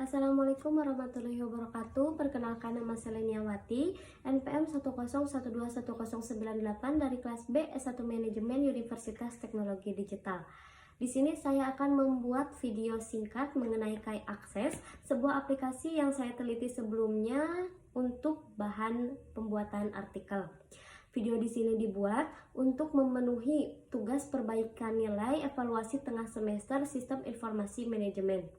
Assalamualaikum warahmatullahi wabarakatuh. Perkenalkan, nama Seleniawati, NPM 101211098 dari kelas B S1 Manajemen Universitas Teknologi Digital. Di sini saya akan membuat video singkat mengenai KAI Akses, sebuah aplikasi yang saya teliti sebelumnya untuk bahan pembuatan artikel. Video di sini dibuat untuk memenuhi tugas perbaikan nilai evaluasi tengah semester Sistem Informasi Manajemen.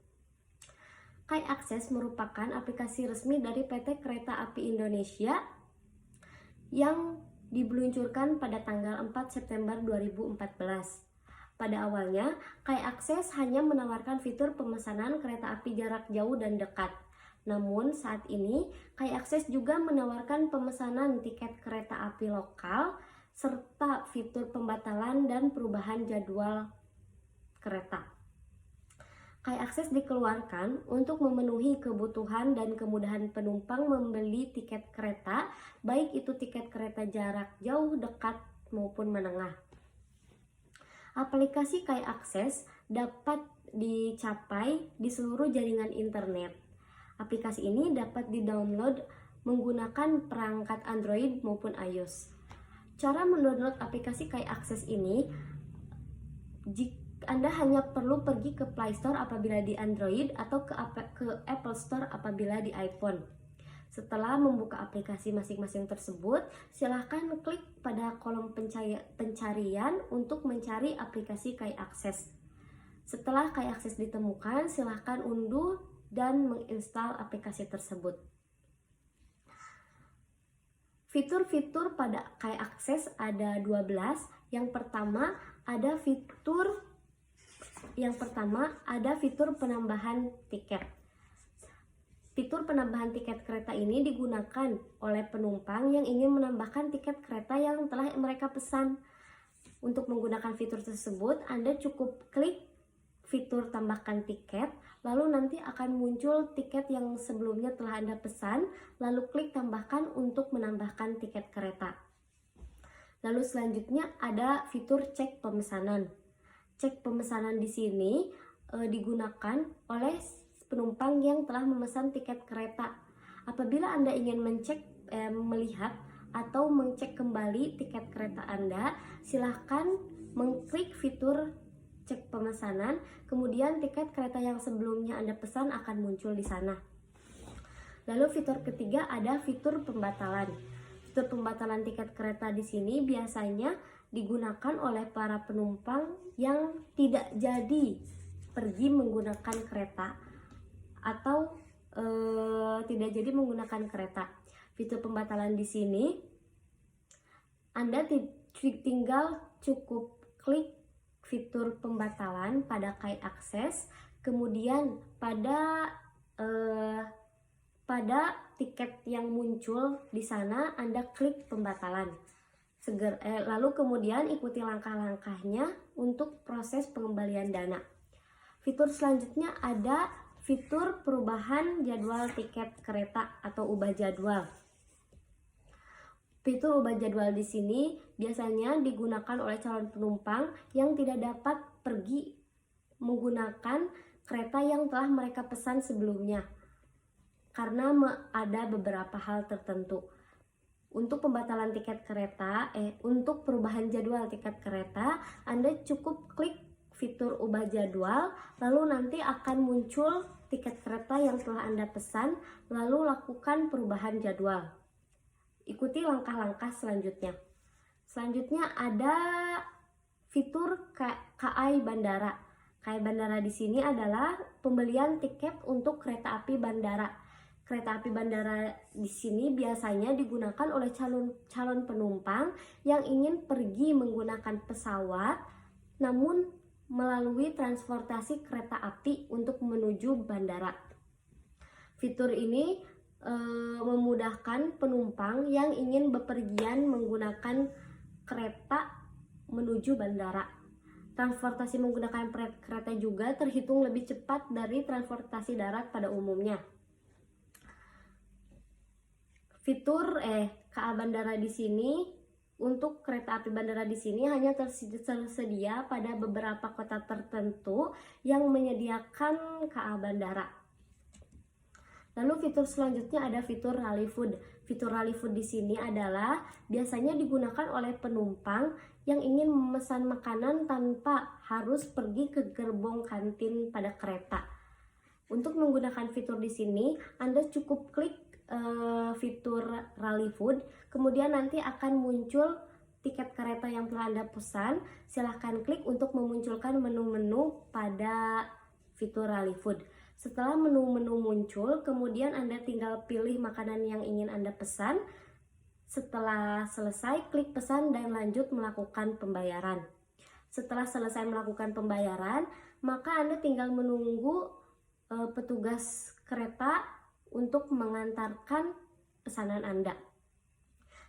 KAI Akses merupakan aplikasi resmi dari PT Kereta Api Indonesia yang diluncurkan pada tanggal 4 September 2014. Pada awalnya, KAI Akses hanya menawarkan fitur pemesanan kereta api jarak jauh dan dekat. Namun saat ini, KAI Akses juga menawarkan pemesanan tiket kereta api lokal serta fitur pembatalan dan perubahan jadwal kereta. KAI Akses dikeluarkan untuk memenuhi kebutuhan dan kemudahan penumpang membeli tiket kereta, baik itu tiket kereta jarak jauh, dekat, maupun menengah. Aplikasi KAI Akses dapat dicapai di seluruh jaringan internet. Aplikasi ini dapat di-download menggunakan perangkat Android maupun iOS. Cara mendownload aplikasi KAI Akses ini, Anda hanya perlu pergi ke Play Store apabila di Android atau ke Apple Store apabila di iPhone. Setelah membuka aplikasi masing-masing tersebut, silahkan klik pada kolom pencarian untuk mencari aplikasi KAI Akses. Setelah KAI Akses ditemukan, silahkan unduh dan menginstal aplikasi tersebut. Fitur-fitur pada KAI Akses ada 12. Yang pertama ada fitur penambahan tiket. Fitur penambahan tiket kereta ini digunakan oleh penumpang yang ingin menambahkan tiket kereta yang telah mereka pesan. Untuk menggunakan fitur tersebut, Anda cukup klik fitur tambahkan tiket, lalu nanti akan muncul tiket yang sebelumnya telah Anda pesan, lalu klik tambahkan untuk menambahkan tiket kereta. Lalu selanjutnya ada fitur cek pemesanan. Cek pemesanan di sini digunakan oleh penumpang yang telah memesan tiket kereta. Apabila Anda ingin melihat atau mengecek kembali tiket kereta Anda, silahkan mengklik fitur cek pemesanan, kemudian tiket kereta yang sebelumnya Anda pesan akan muncul di sana. Lalu fitur ketiga ada fitur pembatalan. Fitur pembatalan tiket kereta di sini biasanya digunakan oleh para penumpang yang tidak jadi pergi menggunakan kereta atau tidak jadi menggunakan kereta. Fitur pembatalan di sini Anda tinggal cukup klik fitur pembatalan pada KAI Akses, kemudian pada tiket yang muncul di sana Anda klik pembatalan. Lalu kemudian ikuti langkah-langkahnya untuk proses pengembalian dana. Fitur selanjutnya ada fitur perubahan jadwal tiket kereta atau ubah jadwal. Fitur ubah jadwal di sini biasanya digunakan oleh calon penumpang yang tidak dapat pergi menggunakan kereta yang telah mereka pesan sebelumnya karena ada beberapa hal tertentu. Untuk pembatalan tiket kereta, untuk perubahan jadwal tiket kereta, Anda cukup klik fitur ubah jadwal, lalu nanti akan muncul tiket kereta yang telah Anda pesan, lalu lakukan perubahan jadwal. Ikuti langkah-langkah selanjutnya. Selanjutnya ada fitur KAI Bandara. KAI Bandara di sini adalah pembelian tiket untuk kereta api bandara. Kereta api bandara di sini biasanya digunakan oleh calon penumpang yang ingin pergi menggunakan pesawat, namun melalui transportasi kereta api untuk menuju bandara. Fitur ini memudahkan penumpang yang ingin bepergian menggunakan kereta menuju bandara. Transportasi menggunakan kereta juga terhitung lebih cepat dari transportasi darat pada umumnya. Fitur KA Bandara di sini, untuk kereta api bandara di sini hanya tersedia pada beberapa kota tertentu yang menyediakan KA Bandara. Lalu fitur selanjutnya ada fitur Rally Food. Fitur Rally Food di sini adalah biasanya digunakan oleh penumpang yang ingin memesan makanan tanpa harus pergi ke gerbong kantin pada kereta. Untuk menggunakan fitur di sini, Anda cukup klik fitur Rally Food, kemudian nanti akan muncul tiket kereta yang telah Anda pesan. Silahkan klik untuk memunculkan menu-menu pada fitur Rally Food. Setelah menu-menu muncul, kemudian Anda tinggal pilih makanan yang ingin Anda pesan. Setelah selesai, klik pesan dan lanjut melakukan pembayaran. Setelah selesai melakukan pembayaran, maka Anda tinggal menunggu petugas kereta untuk mengantarkan pesanan Anda.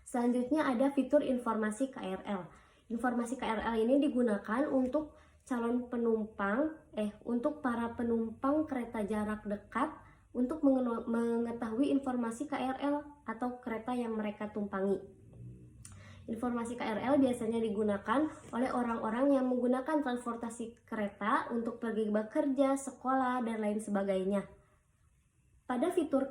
Selanjutnya ada fitur informasi KRL. Informasi KRL ini digunakan untuk untuk para penumpang kereta jarak dekat untuk mengetahui informasi KRL atau kereta yang mereka tumpangi. Informasi KRL biasanya digunakan oleh orang-orang yang menggunakan transportasi kereta untuk pergi bekerja, sekolah, dan lain sebagainya. Pada fitur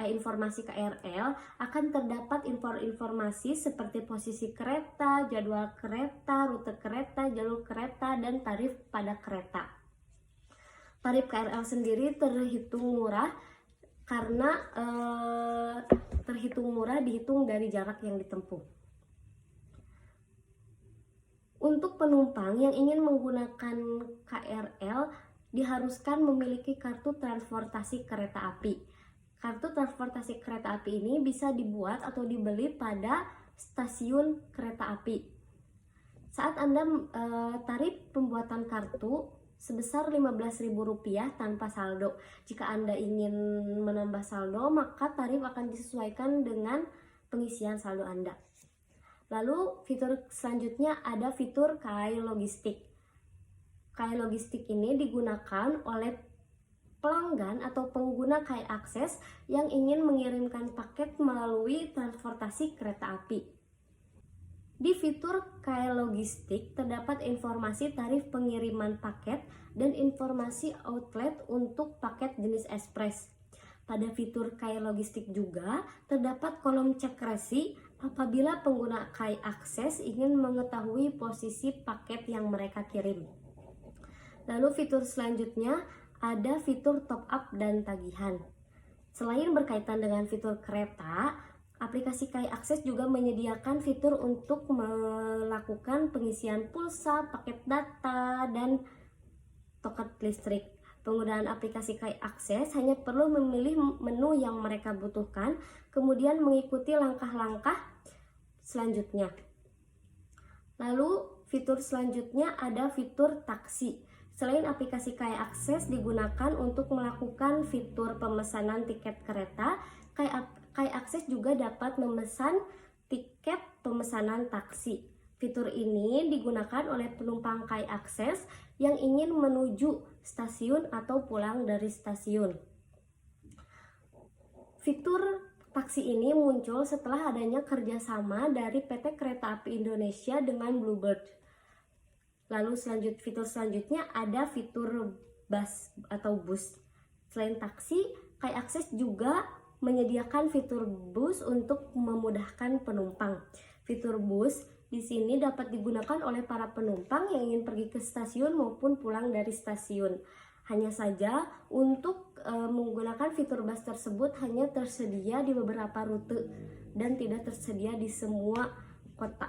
informasi KRL akan terdapat informasi seperti posisi kereta, jadwal kereta, rute kereta, jalur kereta, dan tarif pada kereta. Tarif KRL sendiri terhitung murah karena dihitung dari jarak yang ditempuh. Untuk penumpang yang ingin menggunakan KRL diharuskan memiliki kartu transportasi kereta api. Kartu transportasi kereta api ini bisa dibuat atau dibeli pada stasiun kereta api. Saat Anda tarif pembuatan kartu sebesar Rp15.000 tanpa saldo. Jika Anda ingin menambah saldo, maka tarif akan disesuaikan dengan pengisian saldo Anda. Lalu fitur selanjutnya ada fitur KAI Logistik. KAI Logistik ini digunakan oleh pelanggan atau pengguna KAI Akses yang ingin mengirimkan paket melalui transportasi kereta api. Di fitur KAI Logistik terdapat informasi tarif pengiriman paket dan informasi outlet untuk paket jenis ekspres. Pada fitur KAI Logistik juga terdapat kolom cek resi apabila pengguna KAI Akses ingin mengetahui posisi paket yang mereka kirim. Lalu fitur selanjutnya ada fitur top up dan tagihan. Selain berkaitan dengan fitur kereta, aplikasi KAI Akses juga menyediakan fitur untuk melakukan pengisian pulsa, paket data, dan token listrik. Penggunaan aplikasi KAI Akses hanya perlu memilih menu yang mereka butuhkan, kemudian mengikuti langkah-langkah selanjutnya. Lalu fitur selanjutnya ada fitur taksi. Selain aplikasi KAI Akses digunakan untuk melakukan fitur pemesanan tiket kereta, KAI Akses juga dapat memesan tiket pemesanan taksi. Fitur ini digunakan oleh penumpang KAI Akses yang ingin menuju stasiun atau pulang dari stasiun. Fitur taksi ini muncul setelah adanya kerjasama dari PT Kereta Api Indonesia dengan Bluebird. Lalu fitur selanjutnya ada fitur bus atau bus. Selain taksi, KAI Akses juga menyediakan fitur bus untuk memudahkan penumpang. Fitur bus di sini dapat digunakan oleh para penumpang yang ingin pergi ke stasiun maupun pulang dari stasiun. Hanya saja untuk menggunakan fitur bus tersebut hanya tersedia di beberapa rute dan tidak tersedia di semua kota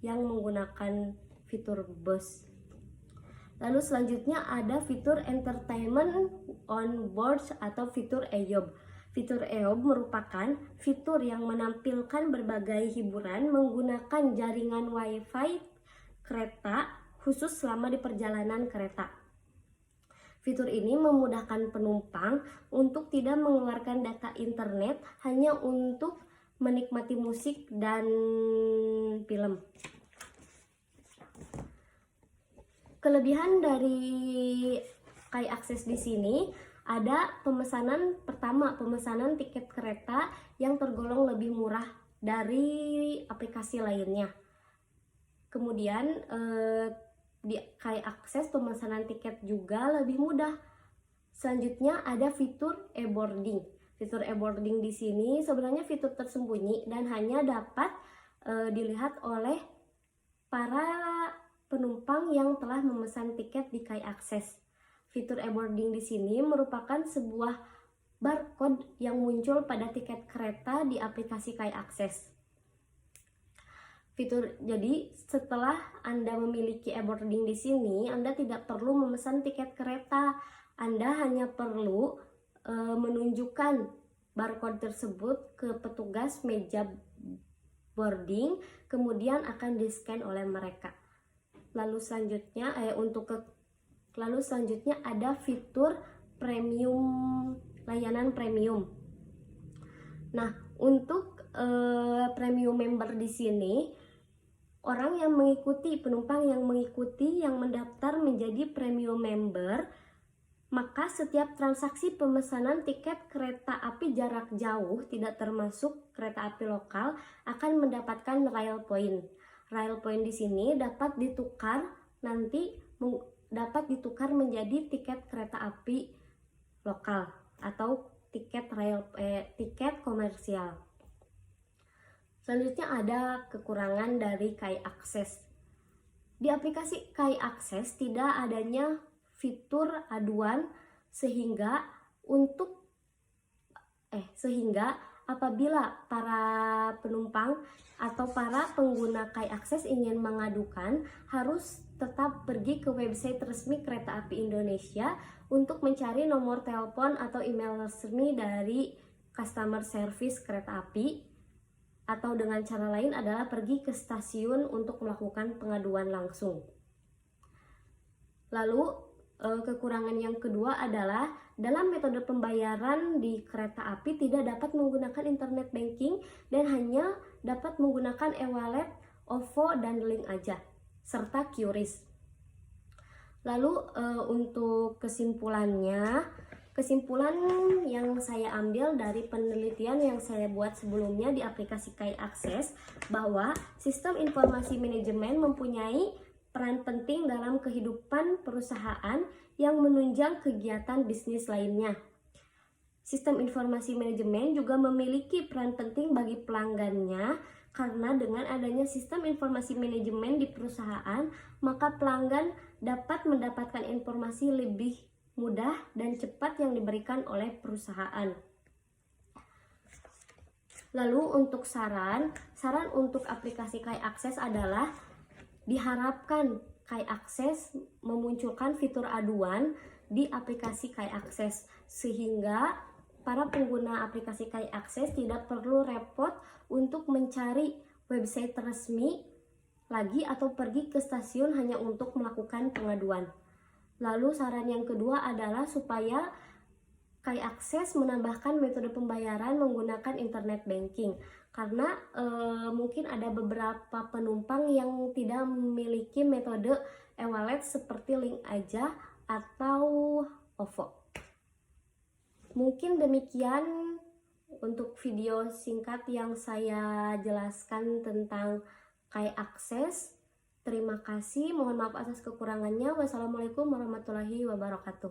yang menggunakan fitur bus. Lalu selanjutnya ada fitur entertainment on board atau fitur EYOB. Fitur EYOB merupakan fitur yang menampilkan berbagai hiburan menggunakan jaringan Wi-Fi kereta khusus selama di perjalanan kereta. Fitur ini memudahkan penumpang untuk tidak mengeluarkan data internet hanya untuk menikmati musik dan film. Kelebihan dari KAI Akses di sini ada pemesanan tiket kereta yang tergolong lebih murah dari aplikasi lainnya. Kemudian di KAI Akses pemesanan tiket juga lebih mudah Selanjutnya ada fitur e-boarding. Fitur e-boarding di sini sebenarnya fitur tersembunyi dan hanya dapat dilihat oleh para penumpang yang telah memesan tiket di KAI Akses. Fitur e-boarding di sini merupakan sebuah barcode yang muncul pada tiket kereta di aplikasi KAI Akses. Jadi setelah Anda memiliki e-boarding di sini, Anda tidak perlu memesan tiket kereta. Anda hanya perlu menunjukkan barcode tersebut ke petugas meja boarding, kemudian akan di-scan oleh mereka. Lalu selanjutnya ada fitur premium, layanan premium. Nah, untuk premium member di sini, penumpang yang mengikuti yang mendaftar menjadi premium member, maka setiap transaksi pemesanan tiket kereta api jarak jauh tidak termasuk kereta api lokal akan mendapatkan rail point. Rail point di sini dapat ditukar menjadi tiket kereta api lokal atau tiket komersial. Selanjutnya ada kekurangan dari KAI Akses. Di aplikasi KAI Akses tidak adanya fitur aduan sehingga apabila para penumpang atau para pengguna KAI Akses ingin mengadukan, harus tetap pergi ke website resmi Kereta Api Indonesia untuk mencari nomor telepon atau email resmi dari customer service kereta api, atau dengan cara lain adalah pergi ke stasiun untuk melakukan pengaduan langsung. Lalu kekurangan yang kedua adalah dalam metode pembayaran di kereta api tidak dapat menggunakan internet banking dan hanya dapat menggunakan e-wallet, OVO, dan Link Aja, serta QRIS. Lalu untuk kesimpulan yang saya ambil dari penelitian yang saya buat sebelumnya di aplikasi KAI Akses, bahwa sistem informasi manajemen mempunyai peran penting dalam kehidupan perusahaan yang menunjang kegiatan bisnis lainnya. Sistem informasi manajemen juga memiliki peran penting bagi pelanggannya, karena dengan adanya sistem informasi manajemen di perusahaan, maka pelanggan dapat mendapatkan informasi lebih mudah dan cepat yang diberikan oleh perusahaan. Lalu untuk saran untuk aplikasi KAI Akses adalah diharapkan KAI Akses memunculkan fitur aduan di aplikasi KAI Akses sehingga para pengguna aplikasi KAI Akses tidak perlu repot untuk mencari website resmi lagi atau pergi ke stasiun hanya untuk melakukan pengaduan. Lalu saran yang kedua adalah supaya KAI Akses menambahkan metode pembayaran menggunakan internet banking, karena mungkin ada beberapa penumpang yang tidak memiliki metode e-wallet seperti Link Aja atau OVO. Mungkin demikian untuk video singkat yang saya jelaskan tentang KAI Akses. Terima kasih, mohon maaf atas kekurangannya. Wassalamualaikum warahmatullahi wabarakatuh.